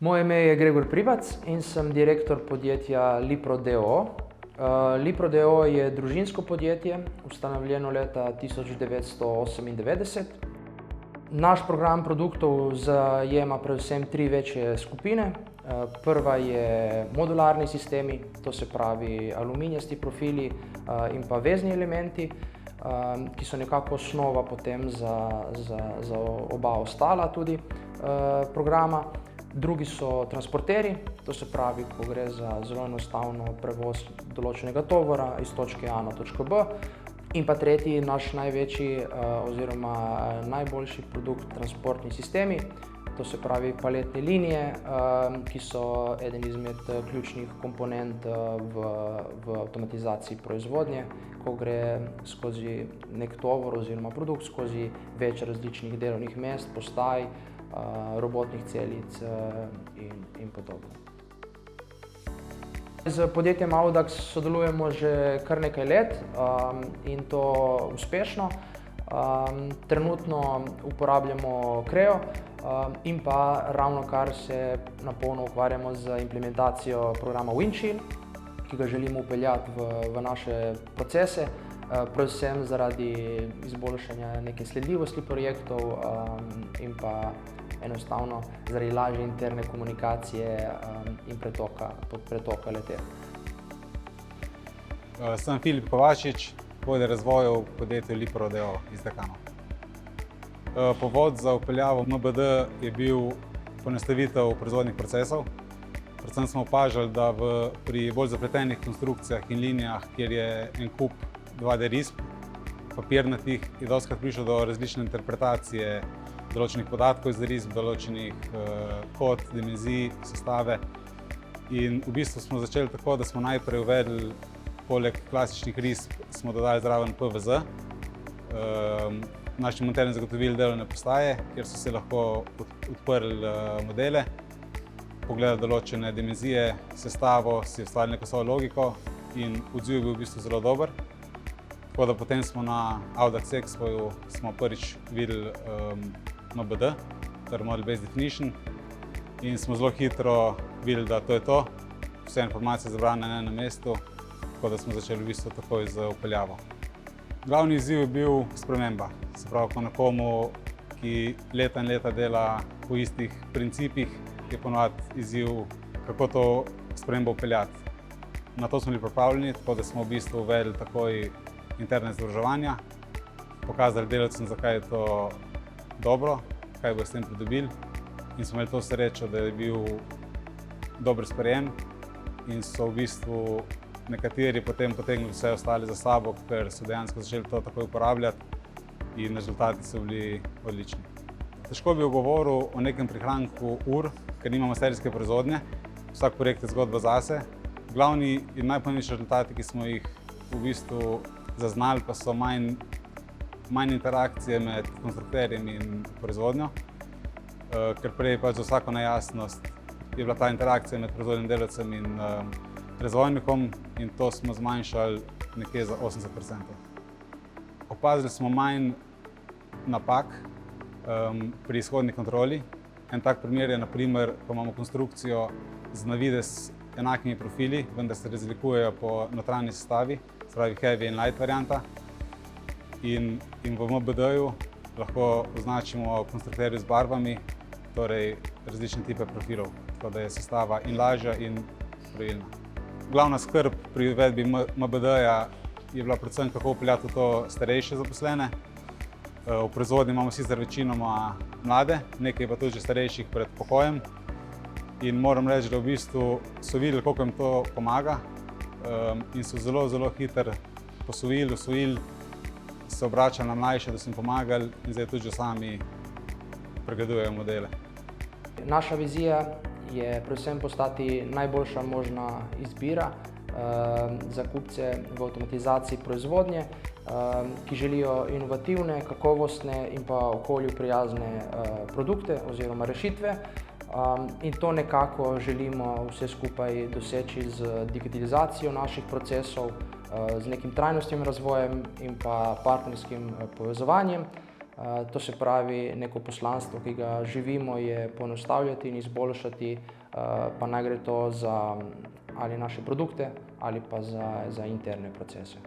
Moje ime je Gregor Pribac in sem direktor podjetja Lipro d.o.o. Lipro d.o.o. je družinsko podjetje, ustanovljeno leta 1998. Naš program produktov zajema predvsem tri večje skupine. Prva je modularni sistemi, to se pravi aluminijasti profili in pa vezni elementi, ki so nekako osnova potem za oba ostala tudi programa. Drugi so transporterji, to se pravi, ko gre za zelo enostavno prevoz določenega tovora iz točke A na točko B. In pa tretji, naš največji oziroma najboljši produkt, transportni sistemi, to se pravi paletne linije, ki so eden izmed ključnih komponent v avtomatizaciji proizvodnje, ko gre skozi nek tovor oziroma produkt skozi več različnih delovnih mest, postaj, robotnih celic in podobno. Z podjetjem Audax sodelujemo že kar nekaj let in to uspešno. Trenutno uporabljamo Creo in pa ravnokar se na polno ukvarjamo z implementacijo programa Windchill, ki ga želimo vpeljati v naše procese, predvsem zaradi izboljšanja neke sledljivosti projektov in pa enostavno zaradi lažje interne komunikacije in pretoka le-teh. Sem Filip Kovačič, vodja razvoja v podjetju Lipro d.o.o. iz Dekana. Povod za vpeljavo MBD je bil poenostavitev proizvodnih procesov. Predvsem smo opažali, da pri bolj zapletenih konstrukcijah in linijah, kjer je en kup 2D risb, papirnatih, je dostikrat prišlo do različne interpretacije določenih podatkov iz risb, določenih kod, dimenzij, sestave. In v bistvu smo začeli tako, da smo najprej uvedli, poleg klasičnih risb, smo dodali zraven PVZ. Našim monterjem zagotovili delovne postaje, kjer so se lahko odprli modele, pogledali določene dimenzije, sestavo, si ustvarili neko svojo logiko in odziv je bil v bistvu zelo dober. Tako da potem smo na Audax Expoju prvič videli MBD, torej Model Based Definition, in smo zelo hitro videli, da to je to. Vse informacije zbrane na enem mestu, tako da smo začeli v bistvu takoj z vpeljavo. Glavni izziv je bil sprememba. Se pravi, ko nekomu, ki leta in leta dela po istih principih, je ponovadi izziv, kako to spremembo vpeljati. Na to smo bili pripravljeni, tako da smo v bistvu uvedli takoj interne izobraževanja, pokazali delavcem, zakaj je to dobro, kaj bodo s tem pridobili, in smo imeli to srečo, da je bil dober sprejem in so v bistvu nekateri potem potegnili vse ostali za sabo, ker so dejansko začeli to takoj uporabljati in rezultati so bili odlični. Težko bi govoril o nekem prihranku ur, ker nimamo serijske proizvodnje. Vsak projekt je zgodba zase. Glavni in najpomembnejši rezultati, ki smo jih v bistvu zaznali, pa so manj interakcije med konstrukterjem in proizvodnjo, ker prej pač za vsako nejasnost je bila ta interakcija med proizvodnim delavcem in razvojnikom in to smo zmanjšali nekje za 80%. Opazili smo manj napak pri izhodni kontroli. En tak primer je, na primer, ko imamo konstrukcijo z na videz enakimi profili, vendar se razlikujejo po notranji sestavi, se pravi heavy in light varianta. In v MBD-ju lahko označimo konstrukterje z barvami, torej različne tipe profilov, tako da je sestava in lažja in pravilna. Glavna skrb pri uvedbi MBD-ja je bila predvsem, kako vpeljati v to starejše zaposlene. V proizvodnji imamo sicer večinoma mlade, nekaj pa tudi že starejših pred pokojem. In moram reči, da v bistvu so videli, koliko jim to pomaga in so zelo hitro usvojili, se obračali na mlajše, da so jim pomagali in zdaj tudi že sami pregledujejo modele. Naša vizija je predvsem postati najboljša možna izbira za kupce v avtomatizaciji proizvodnje, ki želijo inovativne, kakovostne in pa okolju prijazne produkte oziroma rešitve. In to nekako želimo vse skupaj doseči z digitalizacijo naših procesov, z nekim trajnostnim razvojem in pa partnerskim povezovanjem. To se pravi, neko poslanstvo, ki ga živimo, je poenostavljati in izboljšati, pa naj gre to za ali naše produkte ali pa za interne procese.